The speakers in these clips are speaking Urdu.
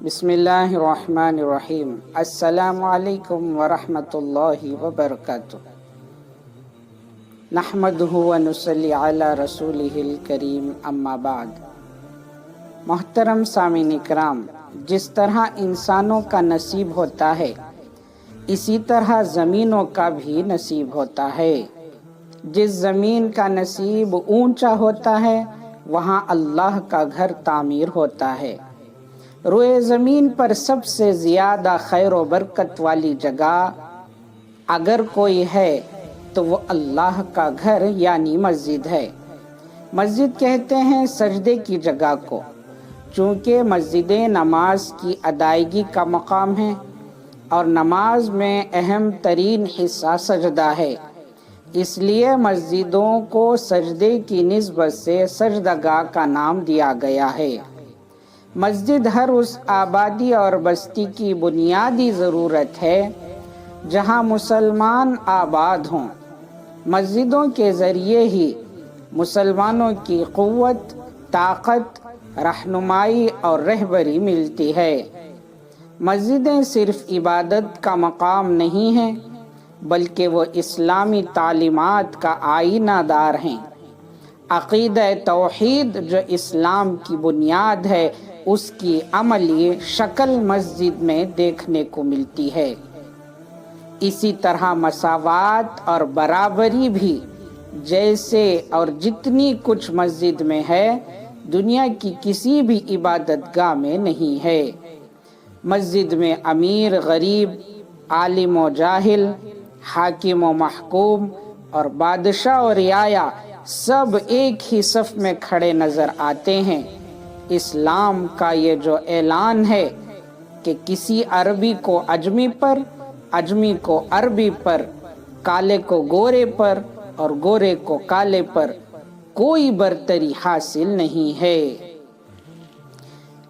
بسم اللہ الرحمن الرحیم۔ السلام علیکم ورحمۃ اللہ وبرکاتہ۔ نحمدہ ونصلی علی رسولہ الکریم، اما بعد۔ محترم سامعین کرام، جس طرح انسانوں کا نصیب ہوتا ہے اسی طرح زمینوں کا بھی نصیب ہوتا ہے۔ جس زمین کا نصیب اونچا ہوتا ہے وہاں اللہ کا گھر تعمیر ہوتا ہے۔ روئے زمین پر سب سے زیادہ خیر و برکت والی جگہ اگر کوئی ہے تو وہ اللہ کا گھر یعنی مسجد ہے۔ مسجد کہتے ہیں سجدے کی جگہ کو، چونکہ مسجدیں نماز کی ادائیگی کا مقام ہیں اور نماز میں اہم ترین حصہ سجدہ ہے، اس لیے مسجدوں کو سجدے کی نسبت سے سجدہ گاہ کا نام دیا گیا ہے۔ مسجد ہر اس آبادی اور بستی کی بنیادی ضرورت ہے جہاں مسلمان آباد ہوں۔ مسجدوں کے ذریعے ہی مسلمانوں کی قوت، طاقت، رہنمائی اور رہبری ملتی ہے۔ مسجدیں صرف عبادت کا مقام نہیں ہیں بلکہ وہ اسلامی تعلیمات کا آئینہ دار ہیں۔ عقیدہ توحید جو اسلام کی بنیاد ہے اس کی عملی شکل مسجد میں دیکھنے کو ملتی ہے۔ اسی طرح مساوات اور برابری بھی جیسے اور جتنی کچھ مسجد میں ہے دنیا کی کسی بھی عبادت گاہ میں نہیں ہے۔ مسجد میں امیر غریب، عالم و جاہل، حاکم و محکوم اور بادشاہ و رعایا سب ایک ہی صف میں کھڑے نظر آتے ہیں۔ اسلام کا یہ جو اعلان ہے کہ کسی عربی کو عجمی پر، عجمی کو عربی پر، کالے کو گورے پر اور گورے کو کالے پر کوئی برتری حاصل نہیں ہے،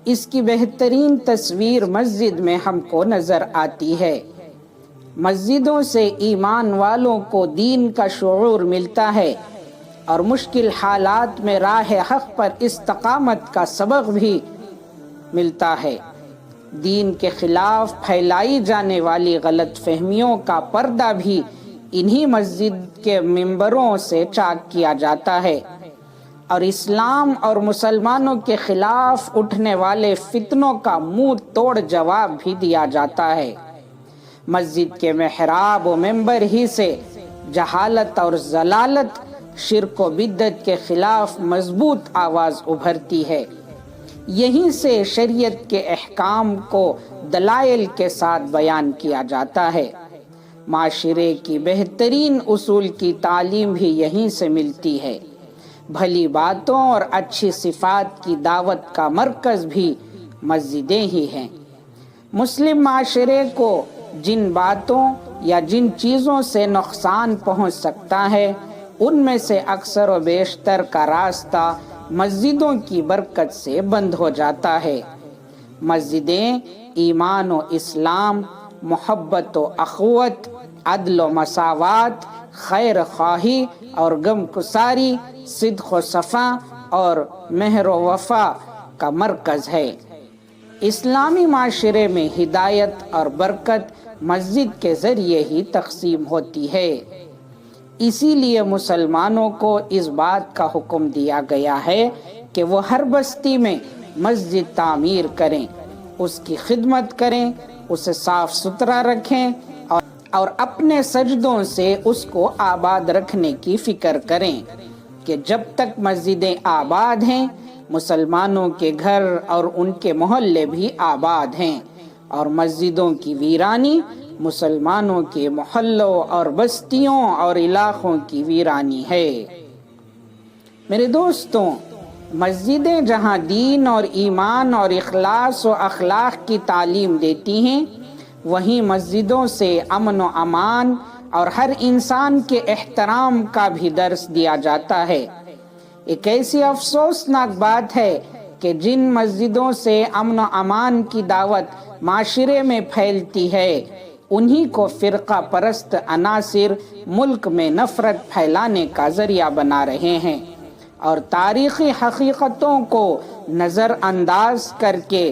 اس کی بہترین تصویر مسجد میں ہم کو نظر آتی ہے۔ مسجدوں سے ایمان والوں کو دین کا شعور ملتا ہے اور مشکل حالات میں راہ حق پر استقامت کا سبق بھی ملتا ہے۔ دین کے خلاف پھیلائی جانے والی غلط فہمیوں کا پردہ بھی انہی مسجد کے ممبروں سے چاک کیا جاتا ہے اور اسلام اور مسلمانوں کے خلاف اٹھنے والے فتنوں کا منہ توڑ جواب بھی دیا جاتا ہے۔ مسجد کے محراب و ممبر ہی سے جہالت اور ضلالت، شرک و بدعت کے خلاف مضبوط آواز ابھرتی ہے۔ یہیں سے شریعت کے احکام کو دلائل کے ساتھ بیان کیا جاتا ہے۔ معاشرے کی بہترین اصول کی تعلیم بھی یہیں سے ملتی ہے۔ بھلی باتوں اور اچھی صفات کی دعوت کا مرکز بھی مسجدیں ہی ہیں۔ مسلم معاشرے کو جن باتوں یا جن چیزوں سے نقصان پہنچ سکتا ہے ان میں سے اکثر و بیشتر کا راستہ مسجدوں کی برکت سے بند ہو جاتا ہے۔ مسجدیں ایمان و اسلام، محبت و اخوت، عدل و مساوات، خیر خواہی اور غم گساری، صدق و صفا اور مہر و وفا کا مرکز ہے۔ اسلامی معاشرے میں ہدایت اور برکت مسجد کے ذریعے ہی تقسیم ہوتی ہے۔ اسی لیے مسلمانوں کو اس بات کا حکم دیا گیا ہے کہ وہ ہر بستی میں مسجد تعمیر کریں، اس کی خدمت کریں، اسے صاف ستھرا رکھیں اور اپنے سجدوں سے اس کو آباد رکھنے کی فکر کریں کہ جب تک مسجدیں آباد ہیں مسلمانوں کے گھر اور ان کے محلے بھی آباد ہیں، اور مسجدوں کی ویرانی مسلمانوں کے محلوں اور بستیوں اور علاقوں کی ویرانی ہے۔ میرے دوستوں، مسجدیں جہاں دین اور ایمان اور اخلاص و اخلاق کی تعلیم دیتی ہیں وہیں مسجدوں سے امن و امان اور ہر انسان کے احترام کا بھی درس دیا جاتا ہے۔ ایک ایسی افسوسناک بات ہے کہ جن مسجدوں سے امن و امان کی دعوت معاشرے میں پھیلتی ہے انہی کو فرقہ پرست عناصر ملک میں نفرت پھیلانے کا ذریعہ بنا رہے ہیں اور تاریخی حقیقتوں کو نظر انداز کر کے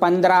15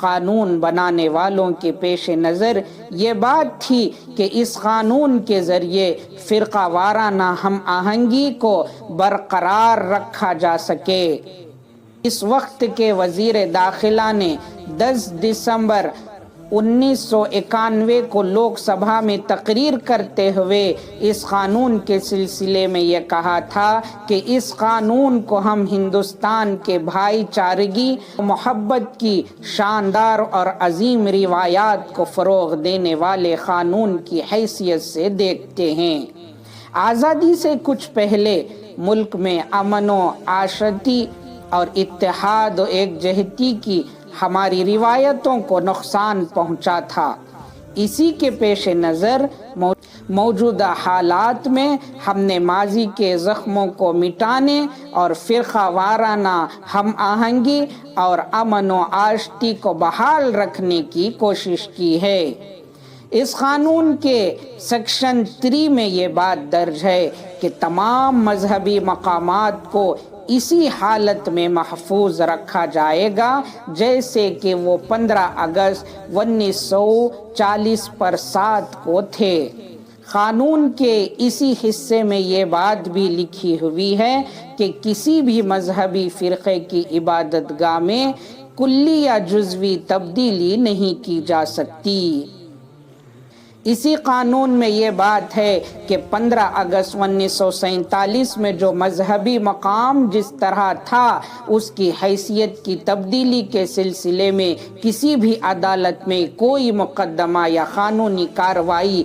قانون بنانے والوں کے پیش نظر یہ بات تھی کہ اس قانون کے ذریعے فرقہ وارانہ ہم آہنگی کو برقرار رکھا جا سکے۔ اس وقت کے وزیر داخلہ نے 10 دسمبر 1991 کو لوک سبھا میں تقریر کرتے ہوئے اس قانون کے سلسلے میں یہ کہا تھا کہ اس قانون کو ہم ہندوستان کے بھائی چارگی، محبت کی شاندار اور عظیم روایات کو فروغ دینے والے قانون کی حیثیت سے دیکھتے ہیں۔ آزادی سے کچھ پہلے ملک میں امن و عاشرتی اور اتحاد و ایک جہتی کی ہماری روایتوں کو نقصان پہنچا تھا۔ اسی کے پیش نظر موجودہ حالات میں ہم نے ماضی کے زخموں کو مٹانے اور فرقہ وارانہ ہم آہنگی اور امن و عاشرتی کو بحال رکھنے کی کوشش کی ہے۔ اس قانون کے سیکشن 3 میں یہ بات درج ہے کہ تمام مذہبی مقامات کو اسی حالت میں محفوظ رکھا جائے گا جیسے کہ وہ 15 اگست 1940 پر 7 کو تھے۔ قانون کے اسی حصے میں یہ بات بھی لکھی ہوئی ہے کہ کسی بھی مذہبی فرقے کی عبادت گاہ میں کلی یا جزوی تبدیلی نہیں کی جا سکتی۔ اسی قانون میں یہ بات ہے کہ 15 اگست 1947 میں جو مذہبی مقام جس طرح تھا اس کی حیثیت کی تبدیلی کے سلسلے میں کسی بھی عدالت میں کوئی مقدمہ یا قانونی کارروائی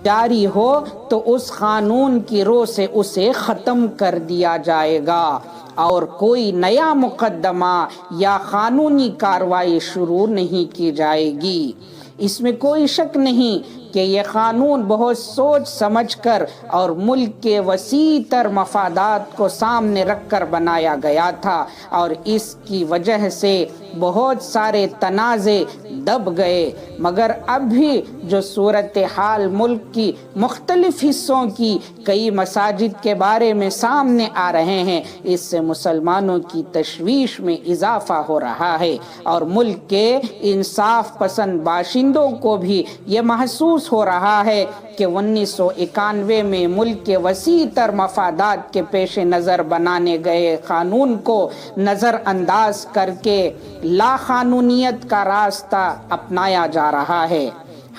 جاری ہو تو اس قانون کی رو سے اسے ختم کر دیا جائے گا اور کوئی نیا مقدمہ یا قانونی کارروائی شروع نہیں کی جائے گی۔ اس میں کوئی شک نہیں کہ یہ قانون بہت سوچ سمجھ کر اور ملک کے وسیع تر مفادات کو سامنے رکھ کر بنایا گیا تھا اور اس کی وجہ سے بہت سارے تنازع دب گئے، مگر اب بھی جو صورتحال ملک کی مختلف حصوں کی کئی مساجد کے بارے میں سامنے آ رہے ہیں، اس سے مسلمانوں کی تشویش میں اضافہ ہو رہا ہے اور ملک کے انصاف پسند باشندوں کو بھی یہ محسوس ہو رہا ہے کہ 1991 میں ملک کے وسیع تر مفادات کے پیش نظر بنانے گئے قانون کو نظر انداز کر کے لا قانونیت کا راستہ اپنایا جا رہا ہے۔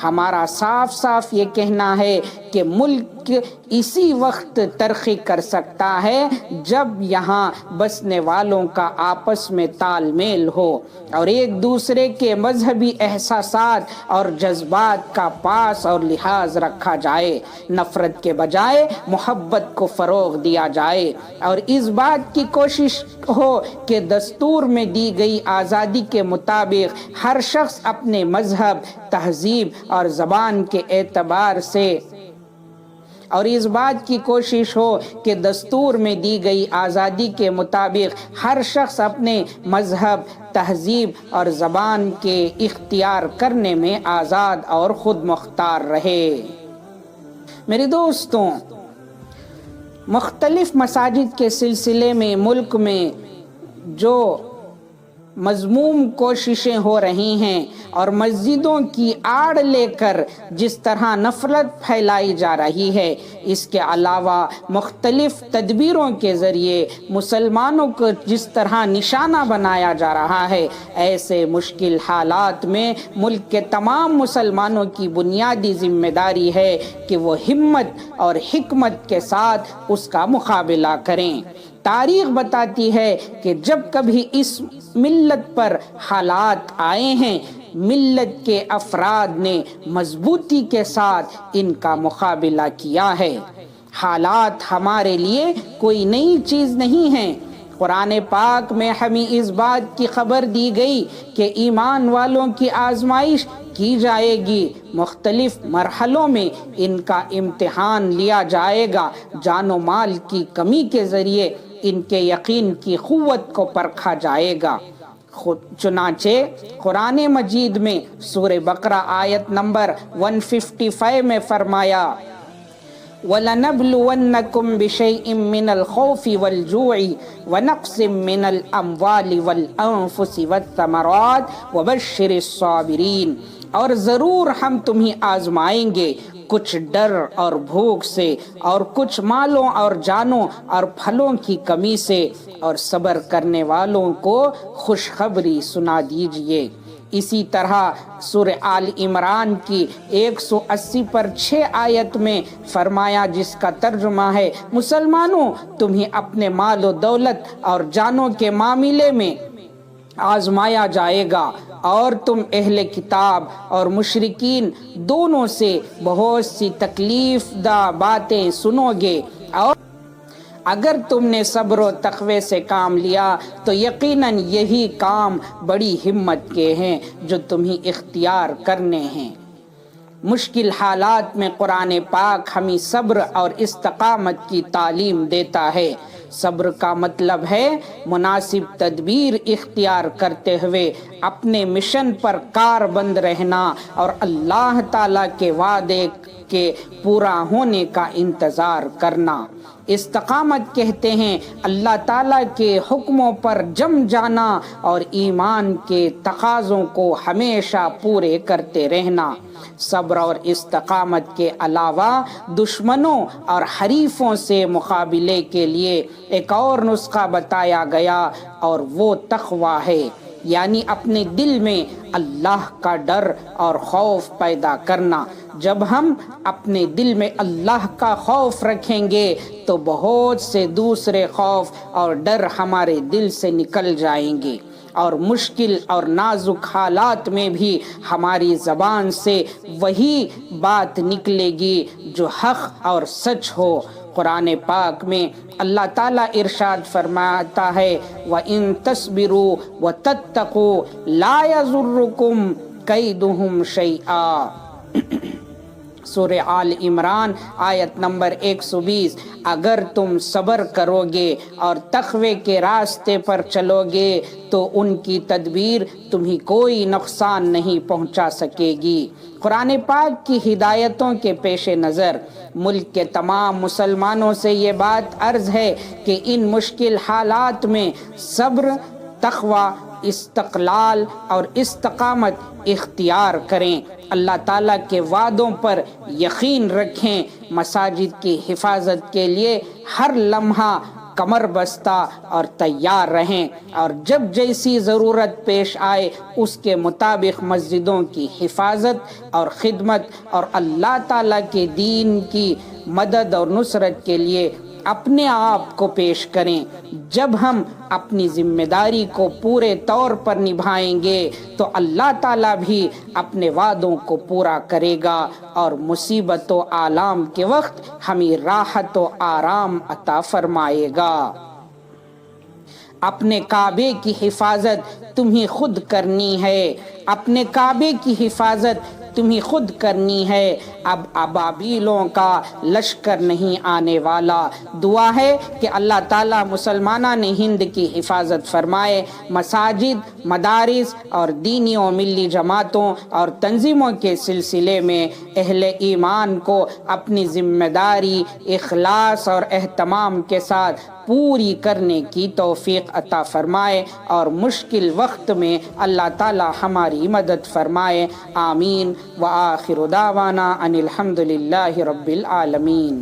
ہمارا صاف صاف یہ کہنا ہے کہ ملک اسی وقت ترقی کر سکتا ہے جب یہاں بسنے والوں کا آپس میں تال میل ہو اور ایک دوسرے کے مذہبی احساسات اور جذبات کا پاس اور لحاظ رکھا جائے، نفرت کے بجائے محبت کو فروغ دیا جائے اور اس بات کی کوشش ہو کہ دستور میں دی گئی آزادی کے مطابق ہر شخص اپنے مذہب، تہذیب اور زبان کے اعتبار سے اور اس بات کی کوشش ہو کہ دستور میں دی گئی آزادی کے مطابق ہر شخص اپنے مذہب، تہذیب اور زبان کے اختیار کرنے میں آزاد اور خود مختار رہے۔ میرے دوستوں، مختلف مساجد کے سلسلے میں ملک میں جو مذموم کوششیں ہو رہی ہیں اور مسجدوں کی آڑ لے کر جس طرح نفرت پھیلائی جا رہی ہے، اس کے علاوہ مختلف تدبیروں کے ذریعے مسلمانوں کو جس طرح نشانہ بنایا جا رہا ہے، ایسے مشکل حالات میں ملک کے تمام مسلمانوں کی بنیادی ذمہ داری ہے کہ وہ ہمت اور حکمت کے ساتھ اس کا مقابلہ کریں۔ تاریخ بتاتی ہے کہ جب کبھی اس ملت پر حالات آئے ہیں، ملت کے افراد نے مضبوطی کے ساتھ ان کا مقابلہ کیا ہے۔ حالات ہمارے لیے کوئی نئی چیز نہیں ہیں۔ قرآن پاک میں ہمیں اس بات کی خبر دی گئی کہ ایمان والوں کی آزمائش کی جائے گی، مختلف مرحلوں میں ان کا امتحان لیا جائے گا، جان و مال کی کمی کے ذریعے ان کے یقین کی قوت کو پرکھا جائے گا۔ چنانچہ قرآن مجید میں سورہ بقرہ آیت نمبر 155 میں فرمایا وَلَنَبْلُوَنَّكُمْ بِشَيْءٍ مِّنَ الْخَوْفِ وَالْجُوعِ وَنَقْصٍ مِّنَ الْأَمْوَالِ وَالْأَنفُسِ وَالثَّمَرَاتِ وَبَشِّرِ الصَّابِرِينَ، اور ضرور ہم تمہیں آزمائیں گے کچھ ڈر اور بھوک سے، اور کچھ مالوں اور جانوں اور پھلوں کی کمی سے، اور صبر کرنے والوں کو خوشخبری سنا دیجئے۔ اسی طرح سورہ آل عمران کی 180 پر 6 آیت میں فرمایا، جس کا ترجمہ ہے: مسلمانوں، تمہیں اپنے مال و دولت اور جانوں کے معاملے میں آزمایا جائے گا، اور تم اہل کتاب اور مشرکین دونوں سے بہت سی تکلیف دہ باتیں سنو گے، اور اگر تم نے صبر و تقوی سے کام لیا تو یقیناً یہی کام بڑی ہمت کے ہیں جو تمہیں اختیار کرنے ہیں۔ مشکل حالات میں قرآن پاک ہمیں صبر اور استقامت کی تعلیم دیتا ہے۔ صبر کا مطلب ہے مناسب تدبیر اختیار کرتے ہوئے اپنے مشن پر کاربند رہنا اور اللہ تعالیٰ کے وعدے کے پورا ہونے کا انتظار کرنا۔ استقامت کہتے ہیں اللہ تعالیٰ کے حکموں پر جم جانا اور ایمان کے تقاضوں کو ہمیشہ پورے کرتے رہنا۔ صبر اور استقامت کے علاوہ دشمنوں اور حریفوں سے مقابلے کے لیے ایک اور نسخہ بتایا گیا، اور وہ تقویٰ ہے، یعنی اپنے دل میں اللہ کا ڈر اور خوف پیدا کرنا۔ جب ہم اپنے دل میں اللہ کا خوف رکھیں گے تو بہت سے دوسرے خوف اور ڈر ہمارے دل سے نکل جائیں گے، اور مشکل اور نازک حالات میں بھی ہماری زبان سے وہی بات نکلے گی جو حق اور سچ ہو۔ قرآن پاک میں اللہ تعالیٰ ارشاد فرماتا ہے: وَإِن تَصْبِرُوا وَتَتَّقُوا لَا يَضُرُّكُمْ كَيْدُهُمْ شَيْئًا۔ سورہ آل عمران آیت نمبر 120۔ اگر تم صبر کرو گے اور تقوی کے راستے پر چلو گے تو ان کی تدبیر تمہیں کوئی نقصان نہیں پہنچا سکے گی۔ قرآن پاک کی ہدایتوں کے پیش نظر ملک کے تمام مسلمانوں سے یہ بات عرض ہے کہ ان مشکل حالات میں صبر، تقوی، استقلال اور استقامت اختیار کریں، اللہ تعالیٰ کے وعدوں پر یقین رکھیں، مساجد کی حفاظت کے لیے ہر لمحہ کمر بستہ اور تیار رہیں، اور جب جیسی ضرورت پیش آئے اس کے مطابق مسجدوں کی حفاظت اور خدمت اور اللہ تعالیٰ کے دین کی مدد اور نصرت کے لیے اپنے آپ کو پیش کریں۔ جب ہم اپنی ذمہ داری کو پورے طور پر نبھائیں گے تو اللہ تعالیٰ بھی اپنے وعدوں کو پورا کرے گا، اور مصیبت و آلام کے وقت ہمیں راحت و آرام عطا فرمائے گا۔ اپنے کعبے کی حفاظت تمہیں خود کرنی ہے، اپنے کعبے کی حفاظت تمہیں خود کرنی ہے، اب ابابیلوں کا لشکر نہیں آنے والا۔ دعا ہے کہ اللہ تعالیٰ مسلمانان ہند کی حفاظت فرمائے، مساجد، مدارس اور دینی و ملی جماعتوں اور تنظیموں کے سلسلے میں اہل ایمان کو اپنی ذمہ داری اخلاص اور اہتمام کے ساتھ پوری کرنے کی توفیق عطا فرمائے، اور مشکل وقت میں اللہ تعالی ہماری مدد فرمائے۔ آمین۔ وآخر دعوانا ان الحمد للہ رب العالمین۔